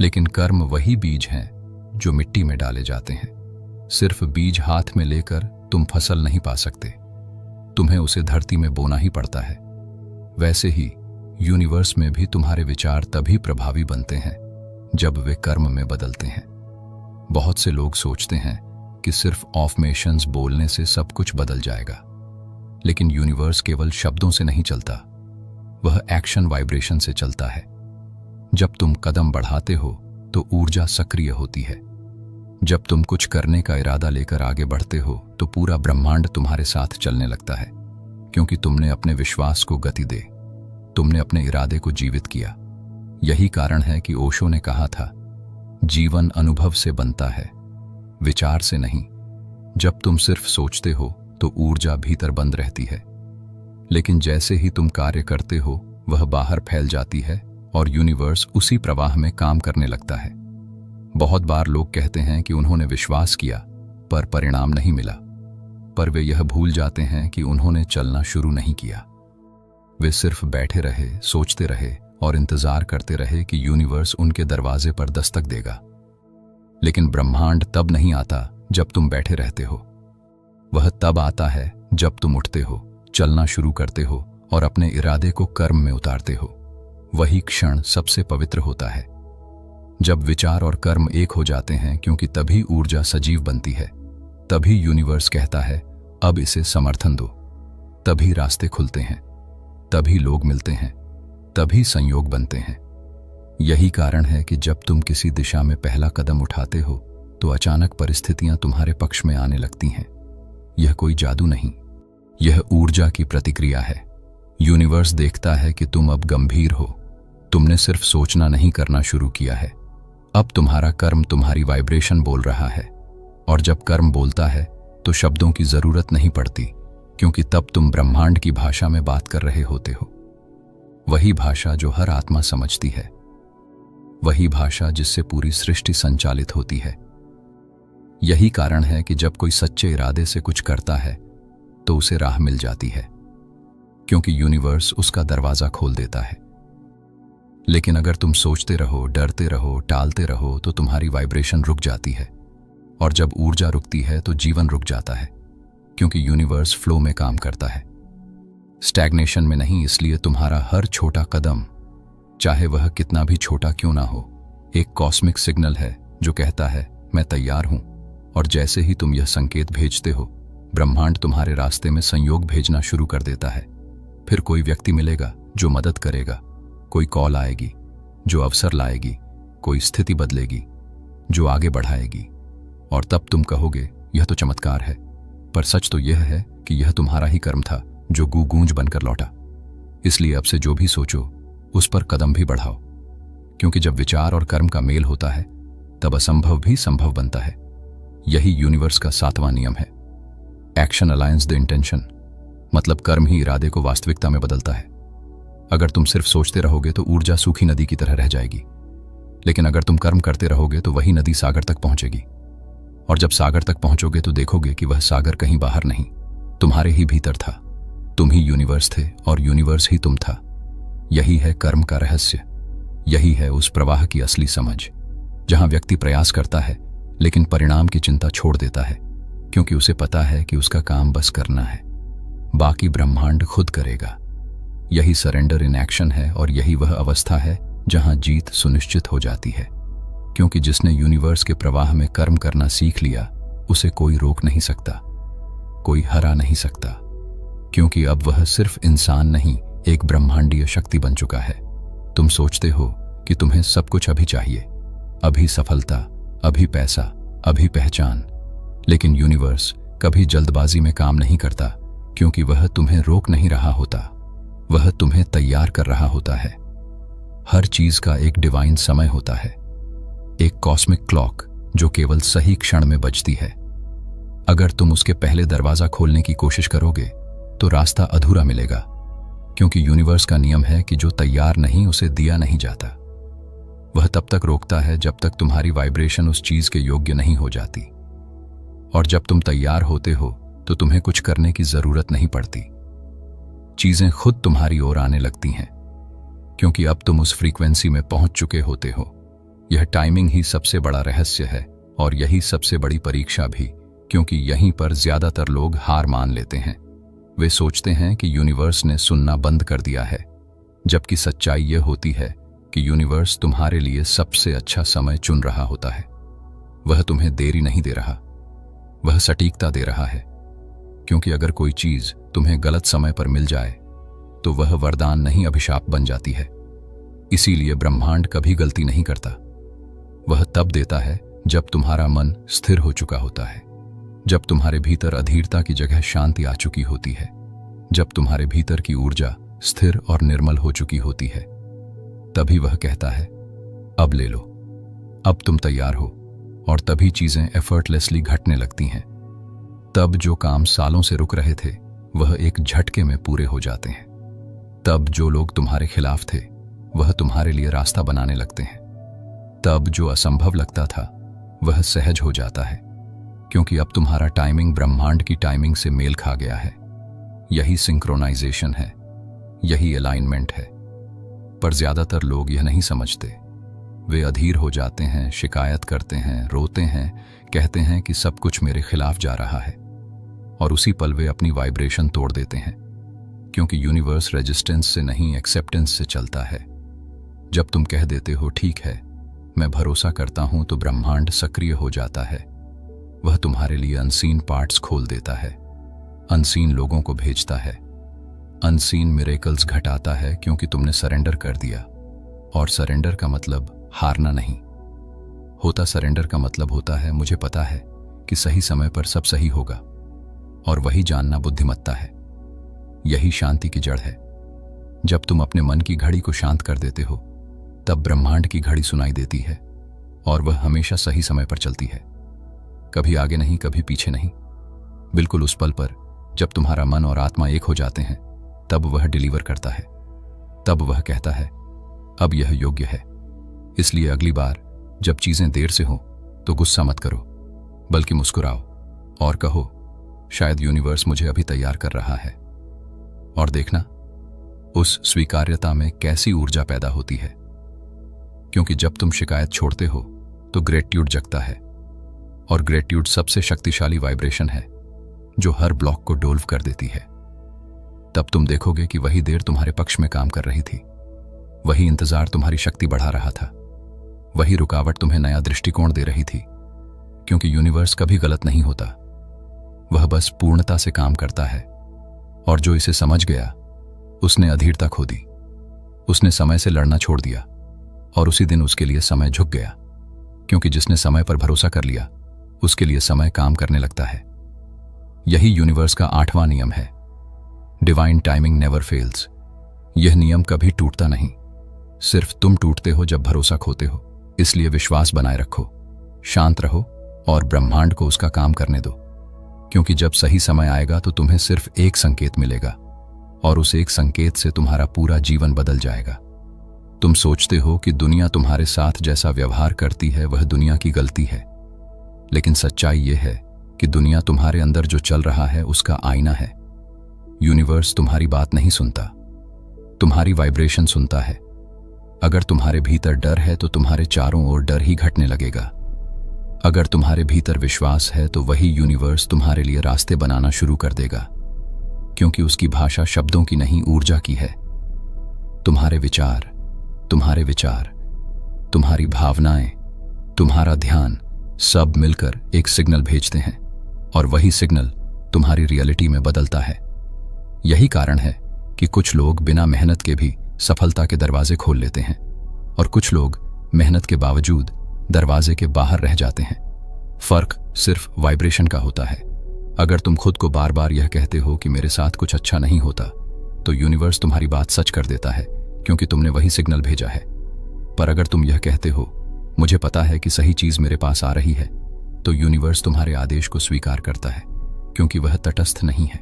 लेकिन कर्म वही बीज हैं जो मिट्टी में डाले जाते हैं। सिर्फ बीज हाथ में लेकर तुम फसल नहीं पा सकते, तुम्हें उसे धरती में बोना ही पड़ता है। वैसे ही यूनिवर्स में भी तुम्हारे विचार तभी प्रभावी बनते हैं जब वे कर्म में बदलते हैं। बहुत से लोग सोचते हैं कि सिर्फ ऑफर्मेशंस बोलने से सब कुछ बदल जाएगा, लेकिन यूनिवर्स केवल शब्दों से नहीं चलता, वह एक्शन वाइब्रेशन से चलता है। जब तुम कदम बढ़ाते हो तो ऊर्जा सक्रिय होती है। जब तुम कुछ करने का इरादा लेकर आगे बढ़ते हो तो पूरा ब्रह्मांड तुम्हारे साथ चलने लगता है, क्योंकि तुमने अपने विश्वास को गति दे, तुमने अपने इरादे को जीवित किया। यही कारण है कि ओशो ने कहा था, जीवन अनुभव से बनता है, विचार से नहीं। जब तुम सिर्फ सोचते हो तो ऊर्जा भीतर बंद रहती है, लेकिन जैसे ही तुम कार्य करते हो वह बाहर फैल जाती है और यूनिवर्स उसी प्रवाह में काम करने लगता है। बहुत बार लोग कहते हैं कि उन्होंने विश्वास किया पर परिणाम नहीं मिला, पर वे यह भूल जाते हैं कि उन्होंने चलना शुरू नहीं किया। वे सिर्फ बैठे रहे, सोचते रहे और इंतजार करते रहे कि यूनिवर्स उनके दरवाजे पर दस्तक देगा। लेकिन ब्रह्मांड तब नहीं आता जब तुम बैठे रहते हो, वह तब आता है जब तुम उठते हो, चलना शुरू करते हो और अपने इरादे को कर्म में उतारते हो। वही क्षण सबसे पवित्र होता है जब विचार और कर्म एक हो जाते हैं, क्योंकि तभी ऊर्जा सजीव बनती है। तभी यूनिवर्स कहता है अब इसे समर्थन दो, तभी रास्ते खुलते हैं, तभी लोग मिलते हैं, तभी संयोग बनते हैं। यही कारण है कि जब तुम किसी दिशा में पहला कदम उठाते हो तो अचानक परिस्थितियां तुम्हारे पक्ष में आने लगती हैं। यह कोई जादू नहीं, यह ऊर्जा की प्रतिक्रिया है। यूनिवर्स देखता है कि तुम अब गंभीर हो, तुमने सिर्फ सोचना नहीं करना शुरू किया है। अब तुम्हारा कर्म तुम्हारी वाइब्रेशन बोल रहा है, और जब कर्म बोलता है तो शब्दों की जरूरत नहीं पड़ती, क्योंकि तब तुम ब्रह्मांड की भाषा में बात कर रहे होते हो। वही भाषा जो हर आत्मा समझती है, वही भाषा जिससे पूरी सृष्टि संचालित होती है। यही कारण है कि जब कोई सच्चे इरादे से कुछ करता है तो उसे राह मिल जाती है, क्योंकि यूनिवर्स उसका दरवाजा खोल देता है। लेकिन अगर तुम सोचते रहो, डरते रहो, टालते रहो तो तुम्हारी वाइब्रेशन रुक जाती है, और जब ऊर्जा रुकती है तो जीवन रुक जाता है, क्योंकि यूनिवर्स फ्लो में काम करता है, स्टैग्नेशन में नहीं। इसलिए तुम्हारा हर छोटा कदम, चाहे वह कितना भी छोटा क्यों ना हो, एक कॉस्मिक सिग्नल है जो कहता है मैं तैयार हूं। और जैसे ही तुम यह संकेत भेजते हो, ब्रह्मांड तुम्हारे रास्ते में संयोग भेजना शुरू कर देता है। फिर कोई व्यक्ति मिलेगा जो मदद करेगा, कोई कॉल आएगी जो अवसर लाएगी, कोई स्थिति बदलेगी जो आगे बढ़ाएगी, और तब तुम कहोगे यह तो चमत्कार है। पर सच तो यह है कि यह तुम्हारा ही कर्म था जो गूंज बनकर लौटा। इसलिए अब से जो भी सोचो उस पर कदम भी बढ़ाओ, क्योंकि जब विचार और कर्म का मेल होता है तब असंभव भी संभव बनता है। यही यूनिवर्स का 7वां नियम है, एक्शन अलायंस द इंटेंशन। मतलब कर्म ही इरादे को वास्तविकता में बदलता है। अगर तुम सिर्फ सोचते रहोगे तो ऊर्जा सूखी नदी की तरह रह जाएगी, लेकिन अगर तुम कर्म करते रहोगे तो वही नदी सागर तक पहुंचेगी। और जब सागर तक पहुंचोगे तो देखोगे कि वह सागर कहीं बाहर नहीं, तुम्हारे ही भीतर था। तुम ही यूनिवर्स थे और यूनिवर्स ही तुम था। यही है कर्म का रहस्य, यही है उस प्रवाह की असली समझ, जहां व्यक्ति प्रयास करता है लेकिन परिणाम की चिंता छोड़ देता है, क्योंकि उसे पता है कि उसका काम बस करना है, बाकी ब्रह्मांड खुद करेगा। यही सरेंडर इन एक्शन है, और यही वह अवस्था है जहां जीत सुनिश्चित हो जाती है, क्योंकि जिसने यूनिवर्स के प्रवाह में कर्म करना सीख लिया उसे कोई रोक नहीं सकता, कोई हरा नहीं सकता, क्योंकि अब वह सिर्फ इंसान नहीं, एक ब्रह्मांडीय शक्ति बन चुका है। तुम सोचते हो कि तुम्हें सब कुछ अभी चाहिए, अभी सफलता, अभी पैसा, अभी पहचान, लेकिन यूनिवर्स कभी जल्दबाजी में काम नहीं करता, क्योंकि वह तुम्हें रोक नहीं रहा होता, वह तुम्हें तैयार कर रहा होता है। हर चीज का एक डिवाइन समय होता है, एक कॉस्मिक क्लॉक जो केवल सही क्षण में बजती है। अगर तुम उसके पहले दरवाजा खोलने की कोशिश करोगे तो रास्ता अधूरा मिलेगा, क्योंकि यूनिवर्स का नियम है कि जो तैयार नहीं उसे दिया नहीं जाता। वह तब तक रोकता है जब तक तुम्हारी वाइब्रेशन उस चीज के योग्य नहीं हो जाती, और जब तुम तैयार होते हो तो तुम्हें कुछ करने की जरूरत नहीं पड़ती। चीजें खुद तुम्हारी ओर आने लगती हैं, क्योंकि अब तुम उस फ्रीक्वेंसी में पहुंच चुके होते हो। यह टाइमिंग ही सबसे बड़ा रहस्य है, और यही सबसे बड़ी परीक्षा भी, क्योंकि यहीं पर ज्यादातर लोग हार मान लेते हैं। वे सोचते हैं कि यूनिवर्स ने सुनना बंद कर दिया है, जबकि सच्चाई यह होती है कि यूनिवर्स तुम्हारे लिए सबसे अच्छा समय चुन रहा होता है। वह तुम्हें देरी नहीं दे रहा, वह सटीकता दे रहा है, क्योंकि अगर कोई चीज तुम्हें गलत समय पर मिल जाए तो वह वरदान नहीं अभिशाप बन जाती है। इसीलिए ब्रह्मांड कभी गलती नहीं करता। वह तब देता है जब तुम्हारा मन स्थिर हो चुका होता है, जब तुम्हारे भीतर अधीरता की जगह शांति आ चुकी होती है, जब तुम्हारे भीतर की ऊर्जा स्थिर और निर्मल हो चुकी होती है, तभी वह कहता है अब ले लो, अब तुम तैयार हो। और तभी चीजें एफर्टलेसली घटने लगती हैं। तब जो काम सालों से रुक रहे थे वह एक झटके में पूरे हो जाते हैं। तब जो लोग तुम्हारे खिलाफ थे वह तुम्हारे लिए रास्ता बनाने लगते हैं। तब जो असंभव लगता था वह सहज हो जाता है, क्योंकि अब तुम्हारा टाइमिंग ब्रह्मांड की टाइमिंग से मेल खा गया है। यही सिंक्रोनाइजेशन है, यही अलाइनमेंट है। पर ज्यादातर लोग यह नहीं समझते। वे अधीर हो जाते हैं, शिकायत करते हैं, रोते हैं, कहते हैं कि सब कुछ मेरे खिलाफ जा रहा है, और उसी पल वे अपनी वाइब्रेशन तोड़ देते हैं, क्योंकि यूनिवर्स रेजिस्टेंस से नहीं एक्सेप्टेंस से चलता है। जब तुम कह देते हो ठीक है, मैं भरोसा करता हूं, तो ब्रह्मांड सक्रिय हो जाता है। वह तुम्हारे लिए अनसीन पार्ट्स खोल देता है, अनसीन लोगों को भेजता है, अनसीन मिरेकल्स घटाता है, क्योंकि तुमने सरेंडर कर दिया। और सरेंडर का मतलब हारना नहीं होता। सरेंडर का मतलब होता है मुझे पता है कि सही समय पर सब सही होगा, और वही जानना बुद्धिमत्ता है। यही शांति की जड़ है। जब तुम अपने मन की घड़ी को शांत कर देते हो तब ब्रह्मांड की घड़ी सुनाई देती है, और वह हमेशा सही समय पर चलती है, कभी आगे नहीं, कभी पीछे नहीं। बिल्कुल उस पल पर जब तुम्हारा मन और आत्मा एक हो जाते हैं तब वह डिलीवर करता है। तब वह कहता है अब यह योग्य है। इसलिए अगली बार जब चीजें देर से हो तो गुस्सा मत करो, बल्कि मुस्कुराओ और कहो शायद यूनिवर्स मुझे अभी तैयार कर रहा है। और देखना उस स्वीकार्यता में कैसी ऊर्जा पैदा होती है, क्योंकि जब तुम शिकायत छोड़ते हो तो ग्रेटिट्यूड जगता है, और ग्रेटिट्यूड सबसे शक्तिशाली वाइब्रेशन है जो हर ब्लॉक को डोल्व कर देती है। तब तुम देखोगे कि वही देर तुम्हारे पक्ष में काम कर रही थी, वही इंतजार तुम्हारी शक्ति बढ़ा रहा था, वही रुकावट तुम्हें नया दृष्टिकोण दे रही थी। क्योंकि यूनिवर्स कभी गलत नहीं होता, वह बस पूर्णता से काम करता है। और जो इसे समझ गया उसने अधीरता खो दी, उसने समय से लड़ना छोड़ दिया, और उसी दिन उसके लिए समय झुक गया। क्योंकि जिसने समय पर भरोसा कर लिया उसके लिए समय काम करने लगता है। यही यूनिवर्स का 8वां नियम है, डिवाइन टाइमिंग नेवर फेल्स। यह नियम कभी टूटता नहीं, सिर्फ तुम टूटते हो जब भरोसा खोते हो। इसलिए विश्वास बनाए रखो, शांत रहो और ब्रह्मांड को उसका काम करने दो। क्योंकि जब सही समय आएगा तो तुम्हें सिर्फ एक संकेत मिलेगा, और उस एक संकेत से तुम्हारा पूरा जीवन बदल जाएगा। तुम सोचते हो कि दुनिया तुम्हारे साथ जैसा व्यवहार करती है वह दुनिया की गलती है, लेकिन सच्चाई यह है कि दुनिया तुम्हारे अंदर जो चल रहा है उसका आईना है। यूनिवर्स तुम्हारी बात नहीं सुनता, तुम्हारी वाइब्रेशन सुनता है। अगर तुम्हारे भीतर डर है तो तुम्हारे चारों ओर डर ही घटने लगेगा। अगर तुम्हारे भीतर विश्वास है तो वही यूनिवर्स तुम्हारे लिए रास्ते बनाना शुरू कर देगा, क्योंकि उसकी भाषा शब्दों की नहीं ऊर्जा की है। तुम्हारे विचार, तुम्हारी भावनाएं, तुम्हारा ध्यान सब मिलकर एक सिग्नल भेजते हैं, और वही सिग्नल तुम्हारी रियलिटी में बदलता है। यही कारण है कि कुछ लोग बिना मेहनत के भी सफलता के दरवाजे खोल लेते हैं, और कुछ लोग मेहनत के बावजूद दरवाजे के बाहर रह जाते हैं। फर्क सिर्फ वाइब्रेशन का होता है। अगर तुम खुद को बार बार यह कहते हो कि मेरे साथ कुछ अच्छा नहीं होता, तो यूनिवर्स तुम्हारी बात सच कर देता है, क्योंकि तुमने वही सिग्नल भेजा है। पर अगर तुम यह कहते हो मुझे पता है कि सही चीज मेरे पास आ रही है, तो यूनिवर्स तुम्हारे आदेश को स्वीकार करता है, क्योंकि वह तटस्थ नहीं है,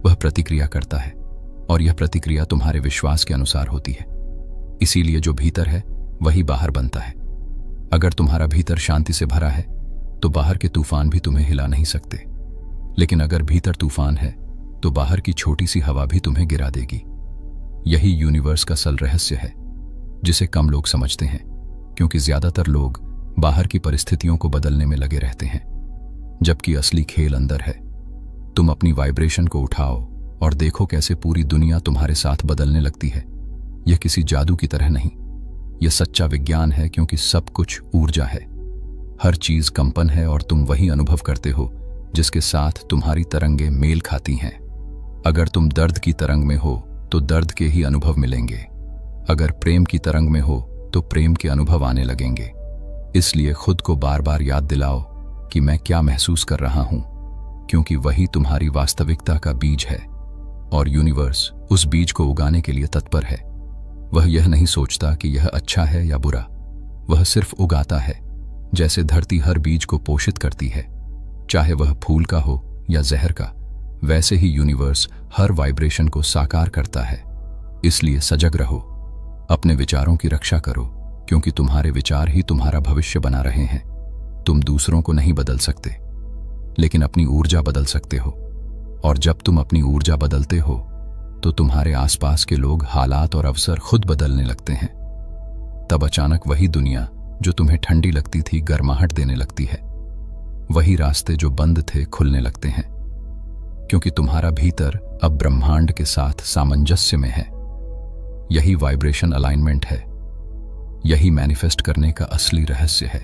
वह प्रतिक्रिया करता है, और यह प्रतिक्रिया तुम्हारे विश्वास के अनुसार होती है। इसीलिए जो भीतर है वही बाहर बनता है। अगर तुम्हारा भीतर शांति से भरा है तो बाहर के तूफान भी तुम्हें हिला नहीं सकते, लेकिन अगर भीतर तूफान है तो बाहर की छोटी सी हवा भी तुम्हें गिरा देगी। यही यूनिवर्स का असल रहस्य है, जिसे कम लोग समझते हैं, क्योंकि ज्यादातर लोग बाहर की परिस्थितियों को बदलने में लगे रहते हैं, जबकि असली खेल अंदर है। तुम अपनी वाइब्रेशन को उठाओ और देखो कैसे पूरी दुनिया तुम्हारे साथ बदलने लगती है। यह किसी जादू की तरह नहीं, यह सच्चा विज्ञान है, क्योंकि सब कुछ ऊर्जा है। हर चीज कंपन है, और तुम वही अनुभव करते हो जिसके साथ तुम्हारी तरंगें मेल खाती हैं। अगर तुम दर्द की तरंग में हो तो दर्द के ही अनुभव मिलेंगे, अगर प्रेम की तरंग में हो तो प्रेम के अनुभव आने लगेंगे। इसलिए खुद को बार बार याद दिलाओ कि मैं क्या महसूस कर रहा हूं, क्योंकि वही तुम्हारी वास्तविकता का बीज है, और यूनिवर्स उस बीज को उगाने के लिए तत्पर है। वह यह नहीं सोचता कि यह अच्छा है या बुरा, वह सिर्फ उगाता है, जैसे धरती हर बीज को पोषित करती है, चाहे वह फूल का हो या जहर का, वैसे ही यूनिवर्स हर वाइब्रेशन को साकार करता है। इसलिए सजग रहो, अपने विचारों की रक्षा करो, क्योंकि तुम्हारे विचार ही तुम्हारा भविष्य बना रहे हैं। तुम दूसरों को नहीं बदल सकते, लेकिन अपनी ऊर्जा बदल सकते हो। और जब तुम अपनी ऊर्जा बदलते हो तो तुम्हारे आसपास के लोग, हालात और अवसर खुद बदलने लगते हैं। तब अचानक वही दुनिया जो तुम्हें ठंडी लगती थी गर्माहट देने लगती है। वही रास्ते जो बंद थे खुलने लगते हैं, क्योंकि तुम्हारा भीतर अब ब्रह्मांड के साथ सामंजस्य में है। यही वाइब्रेशन अलाइनमेंट है, यही मैनिफेस्ट करने का असली रहस्य है।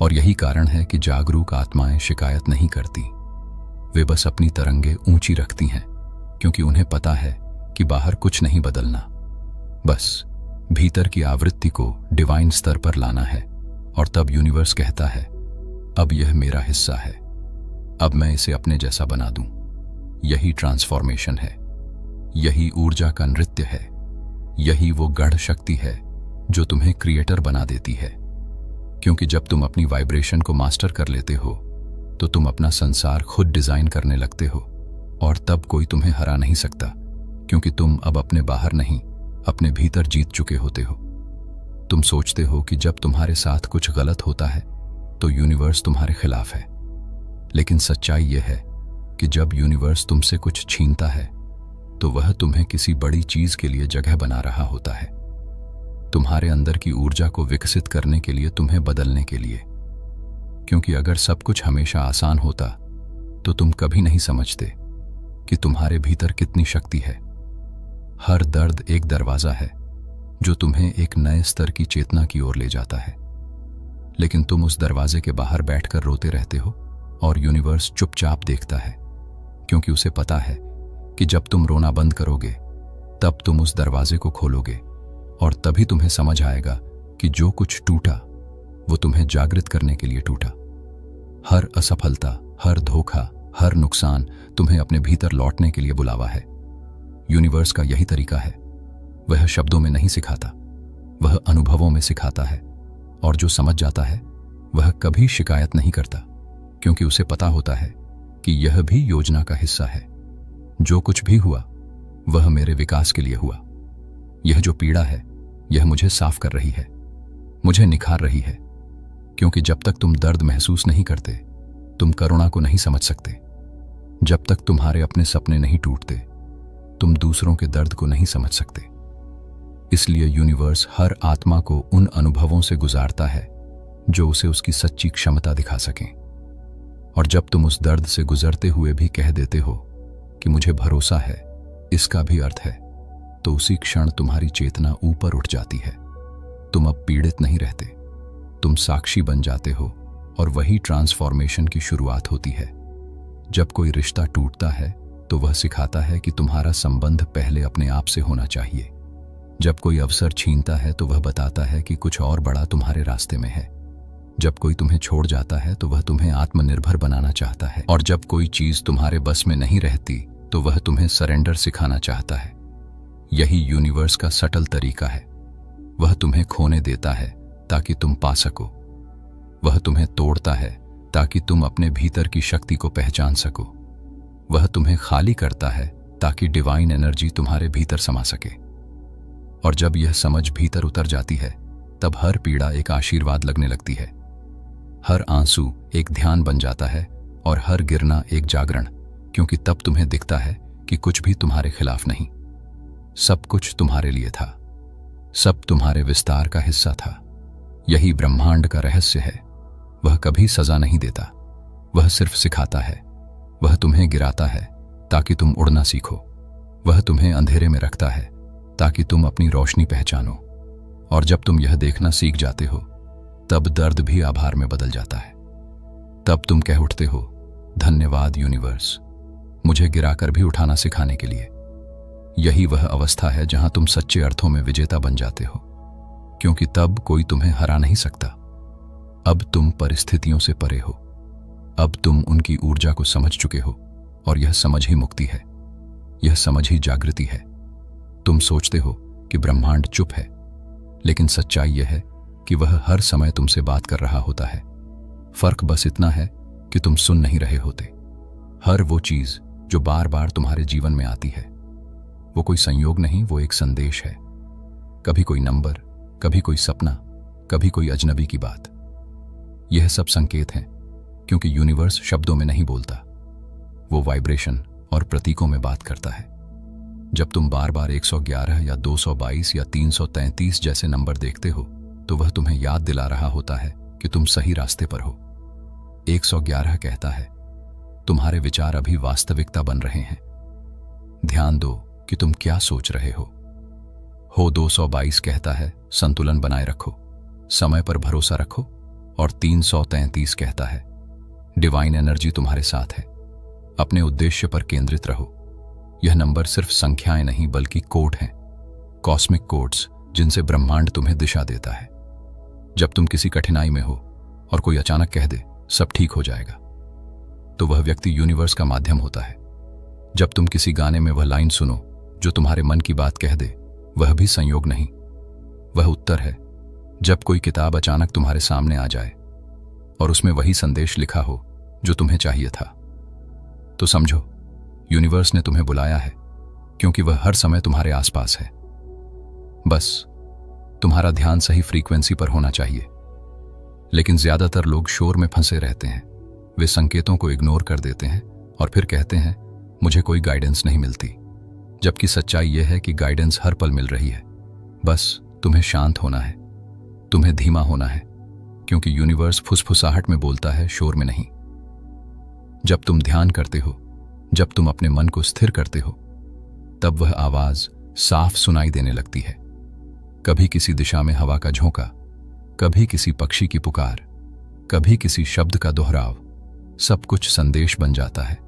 और यही कारण है कि जागरूक आत्माएं शिकायत नहीं करती, वे बस अपनी तरंगे ऊंची रखती हैं, क्योंकि उन्हें पता है कि बाहर कुछ नहीं बदलना, बस भीतर की आवृत्ति को डिवाइन स्तर पर लाना है। और तब यूनिवर्स कहता है, अब यह मेरा हिस्सा है, अब मैं इसे अपने जैसा बना दूं। यही ट्रांसफॉर्मेशन है, यही ऊर्जा का नृत्य है, यही वो गढ़ शक्ति है जो तुम्हें क्रिएटर बना देती है। क्योंकि जब तुम अपनी वाइब्रेशन को मास्टर कर लेते हो तो तुम अपना संसार खुद डिजाइन करने लगते हो, और तब कोई तुम्हें हरा नहीं सकता, क्योंकि तुम अब अपने बाहर नहीं, अपने भीतर जीत चुके होते हो। तुम सोचते हो कि जब तुम्हारे साथ कुछ गलत होता है तो यूनिवर्स तुम्हारे खिलाफ है, लेकिन सच्चाई यह है कि जब यूनिवर्स तुमसे कुछ छीनता है तो वह तुम्हें किसी बड़ी चीज के लिए जगह बना रहा होता है, तुम्हारे अंदर की ऊर्जा को विकसित करने के लिए, तुम्हें बदलने के लिए। क्योंकि अगर सब कुछ हमेशा आसान होता तो तुम कभी नहीं समझते कि तुम्हारे भीतर कितनी शक्ति है। हर दर्द एक दरवाजा है जो तुम्हें एक नए स्तर की चेतना की ओर ले जाता है, लेकिन तुम उस दरवाजे के बाहर बैठकर रोते रहते हो और यूनिवर्स चुपचाप देखता है, क्योंकि उसे पता है कि जब तुम रोना बंद करोगे तब तुम उस दरवाजे को खोलोगे, और तभी तुम्हें समझ आएगा कि जो कुछ टूटा वो तुम्हें जागृत करने के लिए टूटा। हर असफलता, हर धोखा, हर नुकसान तुम्हें अपने भीतर लौटने के लिए बुलावा है। यूनिवर्स का यही तरीका है, वह शब्दों में नहीं सिखाता, वह अनुभवों में सिखाता है। और जो समझ जाता है वह कभी शिकायत नहीं करता, क्योंकि उसे पता होता है कि यह भी योजना का हिस्सा है। जो कुछ भी हुआ वह मेरे विकास के लिए हुआ। यह जो पीड़ा है यह मुझे साफ कर रही है, मुझे निखार रही है, क्योंकि जब तक तुम दर्द महसूस नहीं करते तुम करुणा को नहीं समझ सकते। जब तक तुम्हारे अपने सपने नहीं टूटते तुम दूसरों के दर्द को नहीं समझ सकते। इसलिए यूनिवर्स हर आत्मा को उन अनुभवों से गुजारता है जो उसे उसकी सच्ची क्षमता दिखा सकें। और जब तुम उस दर्द से गुजरते हुए भी कह देते हो कि मुझे भरोसा है, इसका भी अर्थ है, तो उसी क्षण तुम्हारी चेतना ऊपर उठ जाती है। तुम अब पीड़ित नहीं रहते, तुम साक्षी बन जाते हो, और वही ट्रांसफॉर्मेशन की शुरुआत होती है। जब कोई रिश्ता टूटता है तो वह सिखाता है कि तुम्हारा संबंध पहले अपने आप से होना चाहिए। जब कोई अवसर छीनता है तो वह बताता है कि कुछ और बड़ा तुम्हारे रास्ते में है। जब कोई तुम्हें छोड़ जाता है तो वह तुम्हें आत्मनिर्भर बनाना चाहता है, और जब कोई चीज तुम्हारे बस में नहीं रहती तो वह तुम्हें सरेंडर सिखाना चाहता है। यही यूनिवर्स का सटल तरीका है। वह तुम्हें खोने देता है ताकि तुम पा सको, वह तुम्हें तोड़ता है ताकि तुम अपने भीतर की शक्ति को पहचान सको, वह तुम्हें खाली करता है ताकि डिवाइन एनर्जी तुम्हारे भीतर समा सके। और जब यह समझ भीतर उतर जाती है तब हर पीड़ा एक आशीर्वाद लगने लगती है, हर आंसू एक ध्यान बन जाता है, और हर गिरना एक जागरण, क्योंकि तब तुम्हें दिखता है कि कुछ भी तुम्हारे खिलाफ नहीं, सब कुछ तुम्हारे लिए था, सब तुम्हारे विस्तार का हिस्सा था। यही ब्रह्मांड का रहस्य है। वह कभी सजा नहीं देता, वह सिर्फ सिखाता है। वह तुम्हें गिराता है ताकि तुम उड़ना सीखो, वह तुम्हें अंधेरे में रखता है ताकि तुम अपनी रोशनी पहचानो। और जब तुम यह देखना सीख जाते हो तब दर्द भी आभार में बदल जाता है। तब तुम कह उठते हो, धन्यवाद यूनिवर्स, मुझे गिराकर भी उठाना सिखाने के लिए। यही वह अवस्था है जहां तुम सच्चे अर्थों में विजेता बन जाते हो, क्योंकि तब कोई तुम्हें हरा नहीं सकता। अब तुम परिस्थितियों से परे हो, अब तुम उनकी ऊर्जा को समझ चुके हो, और यह समझ ही मुक्ति है, यह समझ ही जागृति है। तुम सोचते हो कि ब्रह्मांड चुप है, लेकिन सच्चाई यह है कि वह हर समय तुमसे बात कर रहा होता है। फर्क बस इतना है कि तुम सुन नहीं रहे होते। हर वो चीज जो बार बार तुम्हारे जीवन में आती है, वो कोई संयोग नहीं, वो एक संदेश है। कभी कोई नंबर, कभी कोई सपना, कभी कोई अजनबी की बात। यह सब संकेत हैं, क्योंकि यूनिवर्स शब्दों में नहीं बोलता, वो वाइब्रेशन और प्रतीकों में बात करता है। जब तुम बार बार 111 या 222 या 333 जैसे नंबर देखते हो, तो वह तुम्हें याद दिला रहा होता है कि तुम सही रास्ते पर हो। 111 कहता है तुम्हारे विचार अभी वास्तविकता बन रहे हैं, ध्यान दो कि तुम क्या सोच रहे हो। 222 कहता है संतुलन बनाए रखो, समय पर भरोसा रखो। और 333 कहता है डिवाइन एनर्जी तुम्हारे साथ है, अपने उद्देश्य पर केंद्रित रहो। यह नंबर सिर्फ संख्याएं नहीं बल्कि कोड हैं, कॉस्मिक कोड्स, जिनसे ब्रह्मांड तुम्हें दिशा देता है। जब तुम किसी कठिनाई में हो और कोई अचानक कह दे सब ठीक हो जाएगा, तो वह व्यक्ति यूनिवर्स का माध्यम होता है। जब तुम किसी गाने में वह लाइन सुनो जो तुम्हारे मन की बात कह दे, वह भी संयोग नहीं, वह उत्तर है। जब कोई किताब अचानक तुम्हारे सामने आ जाए और उसमें वही संदेश लिखा हो जो तुम्हें चाहिए था, तो समझो यूनिवर्स ने तुम्हें बुलाया है, क्योंकि वह हर समय तुम्हारे आसपास है। बस तुम्हारा ध्यान सही फ्रीक्वेंसी पर होना चाहिए। लेकिन ज्यादातर लोग शोर में फंसे रहते हैं, वे संकेतों को इग्नोर कर देते हैं और फिर कहते हैं मुझे कोई गाइडेंस नहीं मिलती। जबकि सच्चाई यह है कि गाइडेंस हर पल मिल रही है, बस तुम्हें शांत होना है, तुम्हें धीमा होना है, क्योंकि यूनिवर्स फुसफुसाहट में बोलता है, शोर में नहीं। जब तुम ध्यान करते हो, जब तुम अपने मन को स्थिर करते हो, तब वह आवाज साफ सुनाई देने लगती है। कभी किसी दिशा में हवा का झोंका, कभी किसी पक्षी की पुकार, कभी किसी शब्द का दोहराव, सब कुछ संदेश बन जाता है।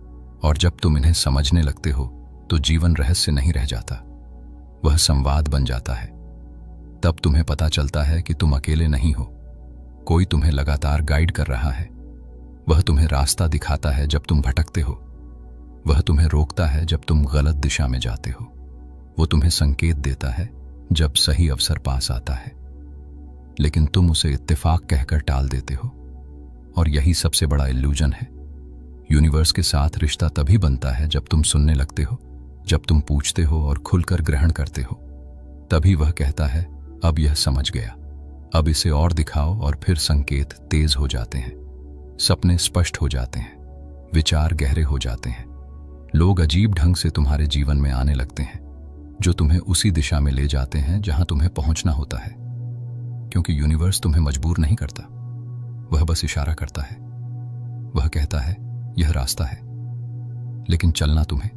और जब तुम इन्हें समझने लगते हो, तो जीवन रहस्य नहीं रह जाता, वह संवाद बन जाता है। तब तुम्हें पता चलता है कि तुम अकेले नहीं हो, कोई तुम्हें लगातार गाइड कर रहा है। वह तुम्हें रास्ता दिखाता है जब तुम भटकते हो, वह तुम्हें रोकता है जब तुम गलत दिशा में जाते हो, वो तुम्हें संकेत देता है जब सही अवसर पास आता है, लेकिन तुम उसे इत्तेफाक कहकर टाल देते हो। और यही सबसे बड़ा इल्यूजन है। यूनिवर्स के साथ रिश्ता तभी बनता है जब तुम सुनने लगते हो, जब तुम पूछते हो और खुलकर ग्रहण करते हो। तभी वह कहता है अब यह समझ गया, अब इसे और दिखाओ। और फिर संकेत तेज हो जाते हैं, सपने स्पष्ट हो जाते हैं, विचार गहरे हो जाते हैं, लोग अजीब ढंग से तुम्हारे जीवन में आने लगते हैं, जो तुम्हें उसी दिशा में ले जाते हैं जहां तुम्हें पहुंचना होता है। क्योंकि यूनिवर्स तुम्हें मजबूर नहीं करता, वह बस इशारा करता है। वह कहता है यह रास्ता है, लेकिन चलना तुम्हें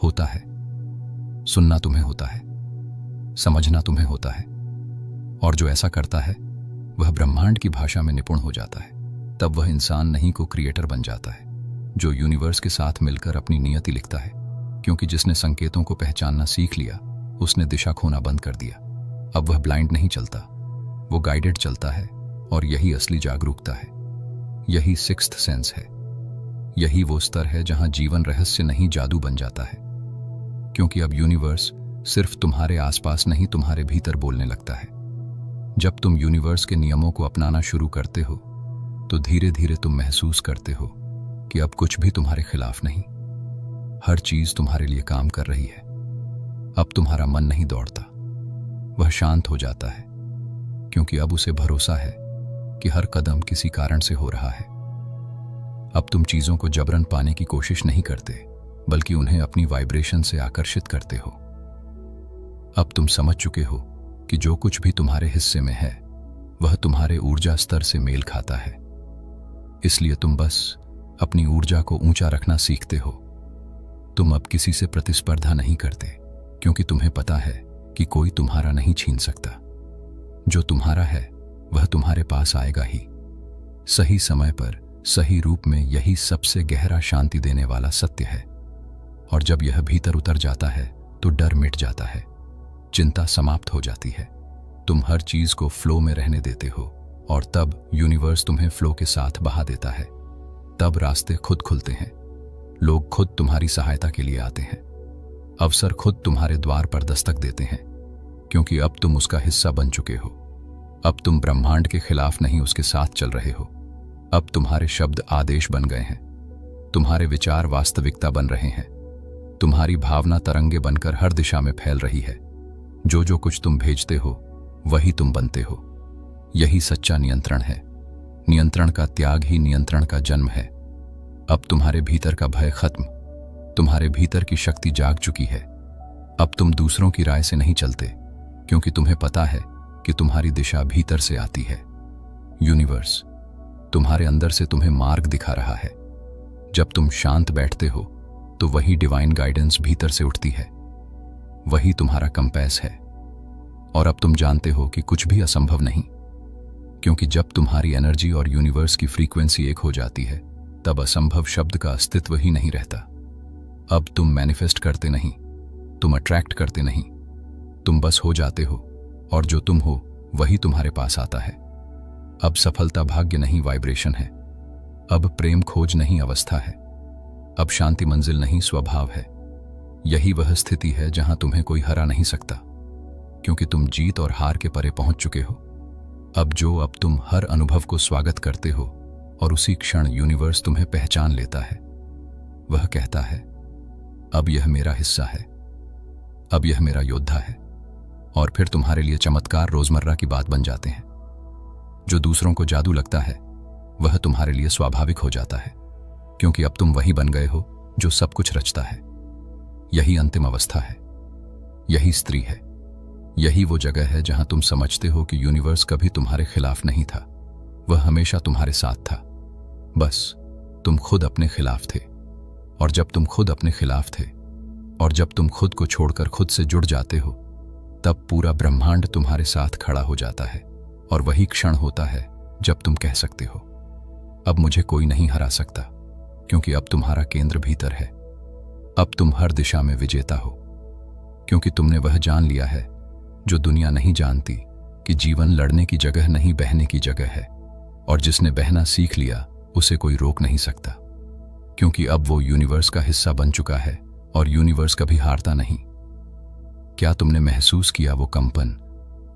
होता है, सुनना तुम्हें होता है, समझना तुम्हें होता है। और जो ऐसा करता है वह ब्रह्मांड की भाषा में निपुण हो जाता है। तब वह इंसान नहीं को क्रिएटर बन जाता है, जो यूनिवर्स के साथ मिलकर अपनी नियति लिखता है। क्योंकि जिसने संकेतों को पहचानना सीख लिया, उसने दिशा खोना बंद कर दिया। अब वह ब्लाइंड नहीं चलता, वो गाइडेड चलता है। और यही असली जागरूकता है, यही सिक्स्थ सेंस है, यही वो स्तर है जहां जीवन रहस्य नहीं जादू बन जाता है। क्योंकि अब यूनिवर्स सिर्फ तुम्हारे आसपास नहीं, तुम्हारे भीतर बोलने लगता है। जब तुम यूनिवर्स के नियमों को अपनाना शुरू करते हो, तो धीरे धीरे तुम महसूस करते हो कि अब कुछ भी तुम्हारे खिलाफ नहीं, हर चीज तुम्हारे लिए काम कर रही है। अब तुम्हारा मन नहीं दौड़ता, वह शांत हो जाता है, क्योंकि अब उसे भरोसा है कि हर कदम किसी कारण से हो रहा है। अब तुम चीजों को जबरन पाने की कोशिश नहीं करते, बल्कि उन्हें अपनी वाइब्रेशन से आकर्षित करते हो। अब तुम समझ चुके हो कि जो कुछ भी तुम्हारे हिस्से में है, वह तुम्हारे ऊर्जा स्तर से मेल खाता है। इसलिए तुम बस अपनी ऊर्जा को ऊंचा रखना सीखते हो। तुम अब किसी से प्रतिस्पर्धा नहीं करते, क्योंकि तुम्हें पता है कि कोई तुम्हारा नहीं छीन सकता। जो तुम्हारा है वह तुम्हारे पास आएगा ही, सही समय पर, सही रूप में। यही सबसे गहरा शांति देने वाला सत्य है। और जब यह भीतर उतर जाता है, तो डर मिट जाता है, चिंता समाप्त हो जाती है। तुम हर चीज को फ्लो में रहने देते हो, और तब यूनिवर्स तुम्हें फ्लो के साथ बहा देता है। तब रास्ते खुद खुलते हैं, लोग खुद तुम्हारी सहायता के लिए आते हैं, अवसर खुद तुम्हारे द्वार पर दस्तक देते हैं, क्योंकि अब तुम उसका हिस्सा बन चुके हो। अब तुम ब्रह्मांड के खिलाफ नहीं, उसके साथ चल रहे हो। अब तुम्हारे शब्द आदेश बन गए हैं, तुम्हारे विचार वास्तविकता बन रहे हैं। तुम्हारी भावना तरंगे बनकर हर दिशा में फैल रही है। जो जो कुछ तुम भेजते हो वही तुम बनते हो। यही सच्चा नियंत्रण है। नियंत्रण का त्याग ही नियंत्रण का जन्म है। अब तुम्हारे भीतर का भय खत्म। तुम्हारे भीतर की शक्ति जाग चुकी है। अब तुम दूसरों की राय से नहीं चलते, क्योंकि तुम्हें पता है कि तुम्हारी दिशा भीतर से आती है। यूनिवर्स तुम्हारे अंदर से तुम्हें मार्ग दिखा रहा है। जब तुम शांत बैठते हो तो वही डिवाइन गाइडेंस भीतर से उठती है। वही तुम्हारा कंपैस है। और अब तुम जानते हो कि कुछ भी असंभव नहीं, क्योंकि जब तुम्हारी एनर्जी और यूनिवर्स की फ्रीक्वेंसी एक हो जाती है तब असंभव शब्द का अस्तित्व ही नहीं रहता। अब तुम मैनिफेस्ट करते नहीं, तुम अट्रैक्ट करते नहीं, तुम बस हो जाते हो, और जो तुम हो वही तुम्हारे पास आता है। अब सफलता भाग्य नहीं, वाइब्रेशन है। अब प्रेम खोज नहीं, अवस्था है। अब शांति मंजिल नहीं, स्वभाव है। यही वह स्थिति है जहां तुम्हें कोई हरा नहीं सकता, क्योंकि तुम जीत और हार के परे पहुंच चुके हो। अब तुम हर अनुभव को स्वागत करते हो, और उसी क्षण यूनिवर्स तुम्हें पहचान लेता है। वह कहता है, अब यह मेरा हिस्सा है, अब यह मेरा योद्धा है। और फिर तुम्हारे लिए चमत्कार रोजमर्रा की बात बन जाते हैं। जो दूसरों को जादू लगता है वह तुम्हारे लिए स्वाभाविक हो जाता है, क्योंकि अब तुम वही बन गए हो जो सब कुछ रचता है। यही अंतिम अवस्था है। यही स्त्री है। यही वो जगह है जहां तुम समझते हो कि यूनिवर्स कभी तुम्हारे खिलाफ नहीं था। वह हमेशा तुम्हारे साथ था। बस तुम खुद अपने खिलाफ थे। और जब तुम खुद अपने खिलाफ थे, और जब तुम खुद को छोड़कर खुद से जुड़ जाते हो, तब पूरा ब्रह्मांड तुम्हारे साथ खड़ा हो जाता है। और वही क्षण होता है जब तुम कह सकते हो, अब मुझे कोई नहीं हरा सकता, क्योंकि अब तुम्हारा केंद्र भीतर है। अब तुम हर दिशा में विजेता हो, क्योंकि तुमने वह जान लिया है जो दुनिया नहीं जानती, कि जीवन लड़ने की जगह नहीं, बहने की जगह है। और जिसने बहना सीख लिया उसे कोई रोक नहीं सकता, क्योंकि अब वो यूनिवर्स का हिस्सा बन चुका है, और यूनिवर्स कभी हारता नहीं। क्या तुमने महसूस किया वो कंपन,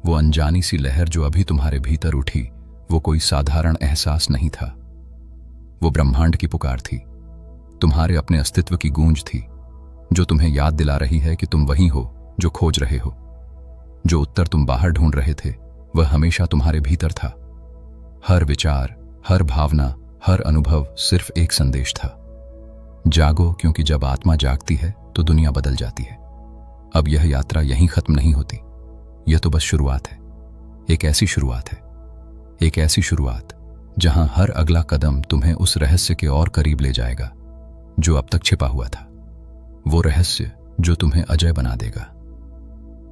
वो अनजानी सी लहर जो अभी तुम्हारे भीतर उठी? वो कोई साधारण एहसास नहीं था। वो ब्रह्मांड की पुकार थी, तुम्हारे अपने अस्तित्व की गूंज थी, जो तुम्हें याद दिला रही है कि तुम वही हो जो खोज रहे हो। जो उत्तर तुम बाहर ढूंढ रहे थे वह हमेशा तुम्हारे भीतर था। हर विचार, हर भावना, हर अनुभव सिर्फ एक संदेश था, जागो, क्योंकि जब आत्मा जागती है तो दुनिया बदल जाती है। अब यह यात्रा यहीं खत्म नहीं होती। यह तो बस शुरुआत है। एक ऐसी शुरुआत है, एक ऐसी शुरुआत जहां हर अगला कदम तुम्हें उस रहस्य के और करीब ले जाएगा जो अब तक छिपा हुआ था। वो रहस्य जो तुम्हें अजय बना देगा,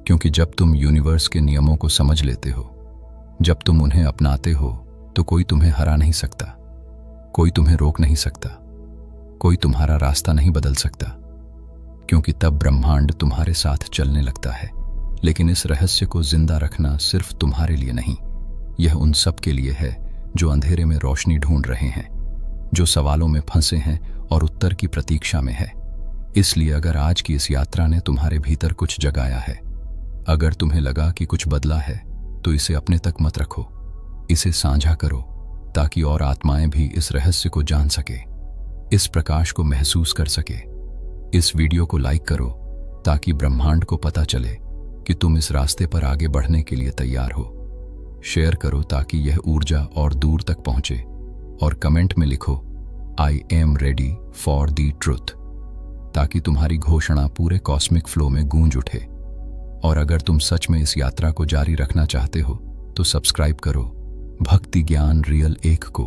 क्योंकि जब तुम यूनिवर्स के नियमों को समझ लेते हो, जब तुम उन्हें अपनाते हो, तो कोई तुम्हें हरा नहीं सकता, कोई तुम्हें रोक नहीं सकता, कोई तुम्हारा रास्ता नहीं बदल सकता, क्योंकि तब ब्रह्मांड तुम्हारे साथ चलने लगता है। लेकिन इस रहस्य को जिंदा रखना सिर्फ तुम्हारे लिए नहीं, यह उन सब के लिए है जो अंधेरे में रोशनी ढूंढ रहे हैं, जो सवालों में फंसे हैं और उत्तर की प्रतीक्षा में है। इसलिए अगर आज की इस यात्रा ने तुम्हारे भीतर कुछ जगाया है, अगर तुम्हें लगा कि कुछ बदला है, तो इसे अपने तक मत रखो, इसे साझा करो, ताकि और आत्माएं भी इस रहस्य को जान सके, इस प्रकाश को महसूस कर सके। इस वीडियो को लाइक करो ताकि ब्रह्मांड को पता चले कि तुम इस रास्ते पर आगे बढ़ने के लिए तैयार हो। शेयर करो ताकि यह ऊर्जा और दूर तक पहुंचे, और कमेंट में लिखो, I am ready for the truth, ताकि तुम्हारी घोषणा पूरे कॉस्मिक फ्लो में गूंज उठे। और अगर तुम सच में इस यात्रा को जारी रखना चाहते हो तो सब्सक्राइब करो भक्ति ज्ञान रियल 1 को,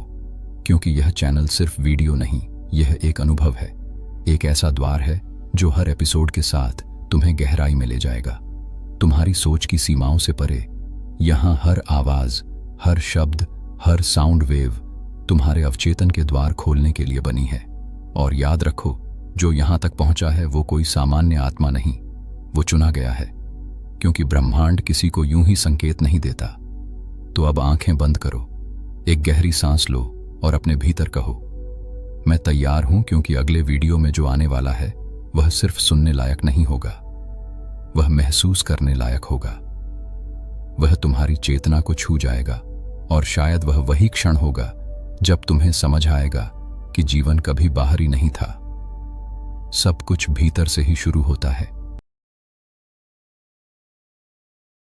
क्योंकि यह चैनल सिर्फ वीडियो नहीं, यह एक अनुभव है, एक ऐसा द्वार है जो हर एपिसोड के साथ तुम्हें गहराई में ले जाएगा, तुम्हारी सोच की सीमाओं से परे। यहां हर आवाज, हर शब्द, हर साउंड वेव तुम्हारे अवचेतन के द्वार खोलने के लिए बनी है। और याद रखो, जो यहां तक पहुंचा है वो कोई सामान्य आत्मा नहीं, वो चुना गया है, क्योंकि ब्रह्मांड किसी को यूं ही संकेत नहीं देता। तो अब आंखें बंद करो, एक गहरी सांस लो और अपने भीतर कहो, मैं तैयार हूं, क्योंकि अगले वीडियो में जो आने वाला है वह सिर्फ सुनने लायक नहीं होगा, वह महसूस करने लायक होगा। वह तुम्हारी चेतना को छू जाएगा, और शायद वह वही क्षण होगा जब तुम्हें समझ आएगा कि जीवन कभी बाहरी नहीं था, सब कुछ भीतर से ही शुरू होता है।